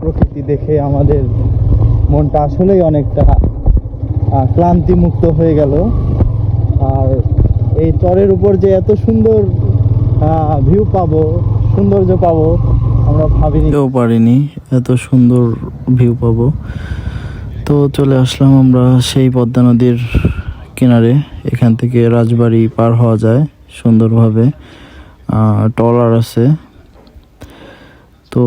প্রকৃতি দেখে আমাদের মনটা আসলেই অনেকটা ক্লান্তি মুক্ত হয়ে গেল। আর এই চরের উপর যে এত সুন্দর ভিউ পাবো, সৌন্দর্য পাবো, আমরা ভাবিনি, কেউ পারিনি এত সুন্দর ভিউ পাবো। তো চলে আসলাম আমরা সেই পদ্মা নদীর কিনারে। এখান থেকে রাজবাড়ি পার হওয়া যায় সুন্দরভাবে, ট্রলার আছে। তো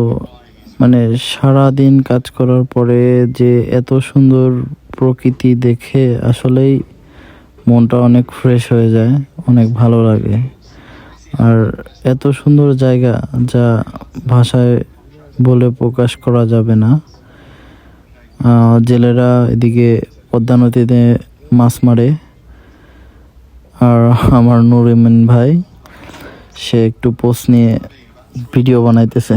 মানে সারাদিন কাজ করার পরে যে এত সুন্দর প্রকৃতি দেখে আসলেই মনটা অনেক ফ্রেশ হয়ে যায়, অনেক ভালো লাগে। আর এত সুন্দর জায়গা যা ভাষায় বলে প্রকাশ করা যাবে না। জেলেরা এদিকে পদ্মা নদীতে মাছ মারে, আর আমার নুরুমিন ভাই সে একটু পোস্ট নিয়ে ভিডিও বানাইতেছে।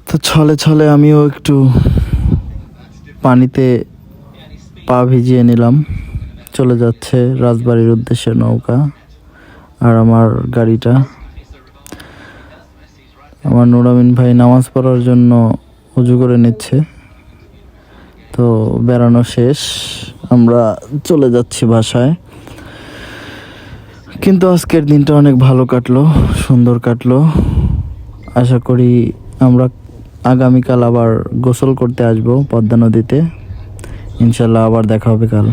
তো ছলে ছলে আমিও একটু পানিতে পা ভিজিয়ে নিলাম। চলে যাচ্ছে রাজবাড়ির উদ্দেশ্যে নৌকা আর আমার গাড়িটা। আমার নুরুমিন ভাই নামাজ পড়ার জন্য উজু করে নিচ্ছে। তো বেড়ানো শেষ, আমরা চলে যাচ্ছি বাসায়। কিন্তু আজকের দিনটা অনেক ভালো কাটলো, সুন্দর কাটলো। আশা করি আমরা আগামীকাল আবার গোসল করতে আসবো পদ্মা নদীতে। ইনশাল্লাহ আবার দেখা হবে কাল।